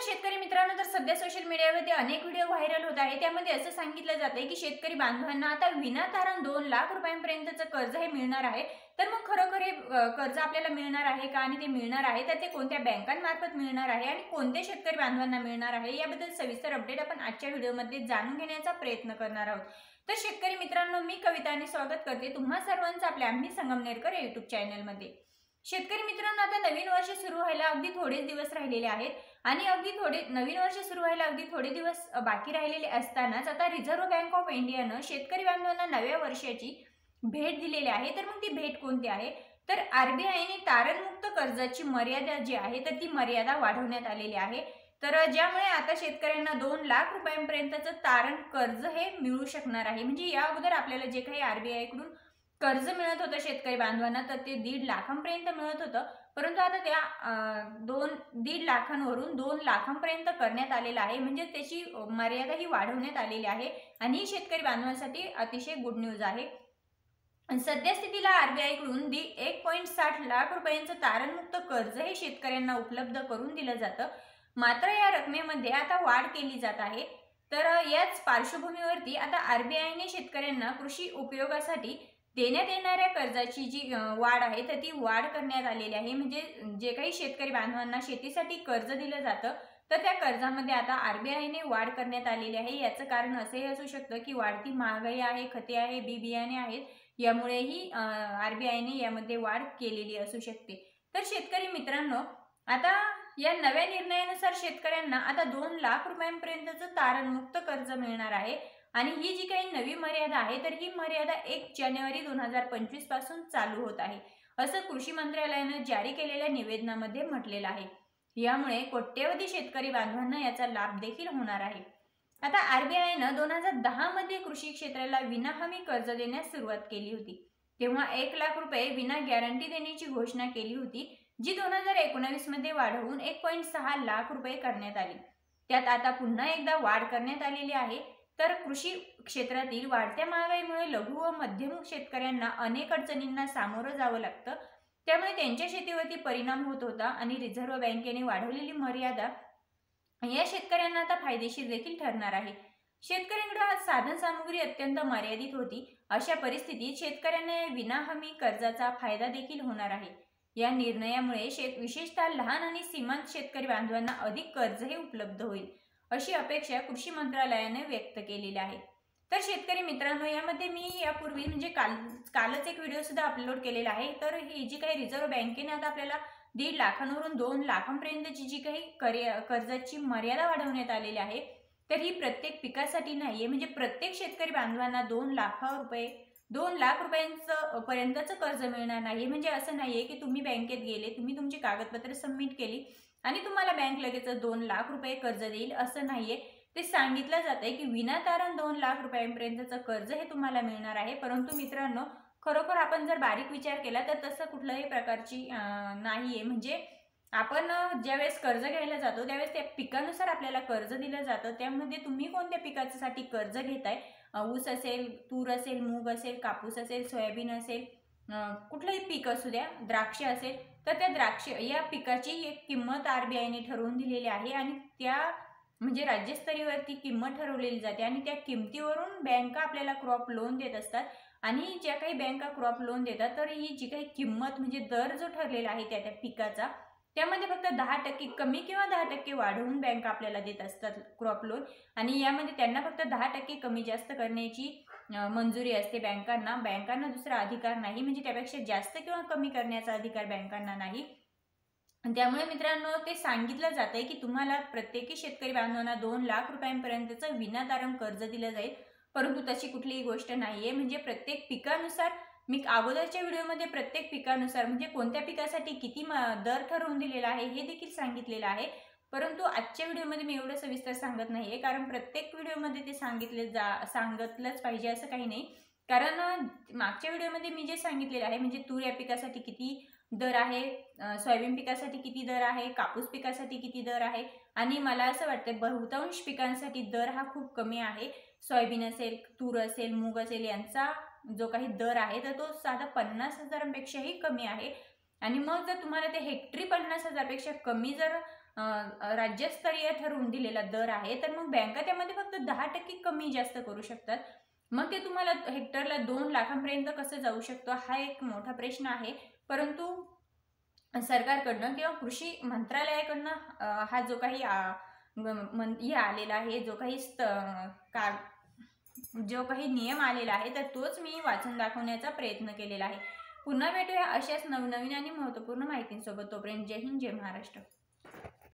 शेतकरी मित्रांनो, तर सध्या सोशल मीडियावरती अनेक व्हिडिओ व्हायरल होत आहे। त्यामध्ये असं सांगितलं जातंय की शेतकरी बांधवांना आता विनातारण 2 लाख रुपयांपर्यंतचं कर्ज हे मिळणार आहे। तर मग खरोखर हे कर्ज आपल्याला मिळणार आहे का आणि ते मिळणार आहे तर ते कोणत्या बँकांमार्फत मिळणार आहे आणि कोणत्या शेतकरी बांधवांना मिळणार आहे याबद्दल सविस्तर अपडेट आपण आजच्या व्हिडिओमध्ये जाणून घेण्याचा प्रयत्न करणार आहोत। तर शेतकरी मित्रांनो, मी कविता आणि स्वागत करते तुम्हा सर्वांचं आपल्या आम्ही संगमनेरकर YouTube चॅनलमध्ये। शेतकरी मित्रांनो, आता नवीन वर्ष सुरू व्हायला अगदी थोडेच दिवस राहिलेले आहेत आणि नवीन वर्ष सुरू व्हायला अगदी थोडे दिवस बाकी राहिलेले असतानाच आता रिझर्व्ह बँक ऑफ इंडियानं शेतकरी बांधवांना नव्या वर्षाची भेट दिलेली आहे। तर मग ती भेट कोणती आहे तर आरबीआयने तारणमुक्त कर्जाची मर्यादा जी आहे तर ती मर्यादा वाढवण्यात आलेली आहे। तर ज्यामुळे आता शेतकऱ्यांना 2 लाख रुपयांपर्यंतचं तारण कर्ज हे मिळू शकणार आहे। म्हणजे या अगोदर आपल्याला जे काही आरबीआय कडून कर्ज मिळत होतं शेतकरी बांधवांना तर ते 1.5 लाखांपर्यंत मिळत होतं, परंतु आता त्या 1.5 लाखांवरून 2 लाखांपर्यंत करण्यात आलेलं आहे। म्हणजे त्याची मर्यादा ही वाढवण्यात आलेली आहे आणि ही शेतकरी बांधवांसाठी अतिशय गुड न्यूज आहे। सध्या स्थितीला आरबीआय कडून 1.60 लाख रुपयांचं तारणमुक्त कर्ज हे शेतकऱ्यांना उपलब्ध करून दिलं जातं। मात्र या रकमेमध्ये आता वाढ केली जात आहे। तर याच पार्श्वभूमीवरती आता आरबीआयने शेतकऱ्यांना कृषी उपयोगासाठी देण्यात येणाऱ्या कर्जाची जी वाढ आहे तर ती वाढ करण्यात आलेली आहे। म्हणजे जे काही शेतकरी बांधवांना शेतीसाठी कर्ज दिलं जातं तर त्या कर्जामध्ये आता आरबीआयने वाढ करण्यात आलेली आहे। याचं कारण असंही असू शकतं की वाढती महागाई आहे, खते आहे, बी बियाणे आहेत, यामुळेही आरबीआयने यामध्ये वाढ केलेली असू शकते। तर शेतकरी मित्रांनो, आता या नव्या निर्णयानुसार शेतकऱ्यांना आता 2 लाख रुपयांपर्यंतचं तारणमुक्त कर्ज मिळणार आहे आणि ही जी काही नवी मर्यादा आहे तर ही मर्यादा 1 जानेवारी 2025 पासून चालू होत आहे, असं कृषी मंत्रालयाने जारी केलेल्या निवेदनामध्ये म्हटलेलं आहे। यामुळे कोट्यवधी शेतकरी बांधवांना याचा लाभ देखील होणार आहे। आता आरबीआयनं 2010 मध्ये कृषी क्षेत्राला विनाहमी कर्ज देण्यास सुरुवात केली होती। तेव्हा 1 लाख रुपये विना गॅरंटी देण्याची घोषणा केली होती, जी 2019 मध्ये वाढवून 1.6 लाख रुपये करण्यात आली। त्यात आता पुन्हा एकदा वाढ करण्यात आलेली आहे। तर कृषी क्षेत्रातील वाढत्या महागाईमुळे लघु व मध्यम शेतकऱ्यांना अनेक अडचणींना सामोरं जावं लागतं, त्यामुळे त्यांच्या शेतीवरती परिणाम होत होता आणि रिझर्व्ह बँकेने वाढवलेली मर्यादा या शेतकऱ्यांना आता फायदेशीर देखील ठरणार आहे। शेतकऱ्यांकडे साधन सामग्री अत्यंत मर्यादित होती, अशा परिस्थितीत शेतकऱ्यांना विनाहमी कर्जाचा फायदा देखील होणार आहे। या निर्णयामुळे विशेषतः लहान आणि सीमांत शेतकरी बांधवांना अधिक कर्ज हे उपलब्ध होईल, अशी अपेक्षा कृषी मंत्रालयाने व्यक्त केलेली आहे। तर शेतकरी मित्रांनो, यामध्ये मी यापूर्वी म्हणजे कालच एक व्हिडिओ सुद्धा अपलोड केलेला आहे। तर ही जी काही रिझर्व्ह बँकेने आता आपल्याला 1.5 लाखांवरून 2 लाखांपर्यंतची जी काही कर्जाची मर्यादा वाढवण्यात आलेली आहे तर ही प्रत्येक पिकासाठी नाहीये। म्हणजे प्रत्येक शेतकरी बांधवांना 2 लाख रुपयांचं पर्यंतचं कर्ज मिळणार नाही। म्हणजे असं नाहीये की तुम्ही बँकेत गेले, तुम्ही तुमची कागदपत्र सबमिट केली आणि तुम्हाला बँक लगेच 2 लाख रुपये कर्ज देईल, असं नाहीये। ते सांगितलं जातंय की विनातारण 2 लाख रुपयांपर्यंतचं कर्ज हे तुम्हाला मिळणार आहे। परंतु मित्रांनो, खरोखर आपण जर बारीक विचार केला तर तसं कुठल्याही प्रकारची नाहीये। म्हणजे आपण ज्यावेळेस कर्ज घ्यायला जातो त्यावेळेस त्या पिकानुसार आपल्याला कर्ज दिलं जातं। त्यामध्ये तुम्ही कोणत्या पिकासाठी कर्ज घेताय, ऊस असेल, तूर असेल, मूग असेल, कापूस असेल, सोयाबीन असेल, कुठलंही पीक असू द्या, द्राक्ष असेल, तर त्या द्राक्ष या पिकाची एक किंमत आरबीआयने ठरवून दिलेली आहे आणि त्या म्हणजे राज्यस्तरीयवरती किंमत ठरवलेली जाते आणि त्या किमतीवरून बँका आपल्याला क्रॉप लोन देत असतात। आणि ज्या काही बँका क्रॉप लोन देतात तर ही जी काही किंमत म्हणजे दर जो ठरलेला आहे त्या पिकाचा, त्यामध्ये फक्त 10% कमी किंवा 10% वाढवून बँक आपल्याला देत असतात क्रॉप लोन आणि यामध्ये त्यांना फक्त 10% कमी जास्त करण्याची मंजुरी असते बँकांना दुसरा अधिकार नाही। म्हणजे त्यापेक्षा जास्त किंवा कमी करण्याचा अधिकार बँकांना नाही। त्यामुळे मित्रांनो, ते सांगितलं जातंय की तुम्हाला प्रत्येकी शेतकरी बांधवांना 2 लाख रुपयांपर्यंतचं विनातारण कर्ज दिलं जाईल, परंतु तशी कुठलीही गोष्ट नाहीये। म्हणजे प्रत्येक पिकानुसार मी अगोदरच्या व्हिडिओमध्ये प्रत्येक पिकानुसार म्हणजे कोणत्या पिकासाठी किती दर ठरवून दिलेला आहे हे देखील सांगितलेलं आहे, परंतु आजच्या व्हिडिओमध्ये मी एवढं सविस्तर सांगत नाहीये, कारण प्रत्येक व्हिडिओमध्ये ते सांगितलंच पाहिजे असं काही नाही। कारण मागच्या व्हिडिओमध्ये मी जे सांगितलेलं आहे म्हणजे तूर या पिकासाठी किती दर आहे, सोयाबीन पिकासाठी किती दर आहे, कापूस पिकासाठी किती दर आहे आणि मला असं वाटतं बहुतांश पिकांसाठी दर हा खूप कमी आहे। सोयाबीन असेल, तूर असेल, मूग असेल यांचा जो काही दर आहे तर तो साधा 50,000पेक्षाही कमी आहे। आणि मग जर तुम्हाला ते हेक्टरी 50,000 पेक्षा कमी जर राज्यस्तरीय ठरवून दिलेला दर आहे, तर मग बँका त्यामध्ये फक्त 10% कमी जास्त करू शकतात. मग ते तुम्हाला हेक्टरला 2 लाखांपर्यंत कसं जाऊ शकतो, हा एक मोठा प्रश्न आहे. परंतु सरकारकडनं किंवा कृषी मंत्रालयाकडनं हा जो काही हे आलेला आहे, जो काही नियम आलेला आहे, तर तोच मी वाचून दाखवण्याचा प्रयत्न केलेला आहे. पुन्हा भेटूया अशाच नवनवीन आणि महत्त्वपूर्ण माहितींसोबत. तोपर्यंत जय हिंद, जय महाराष्ट्र.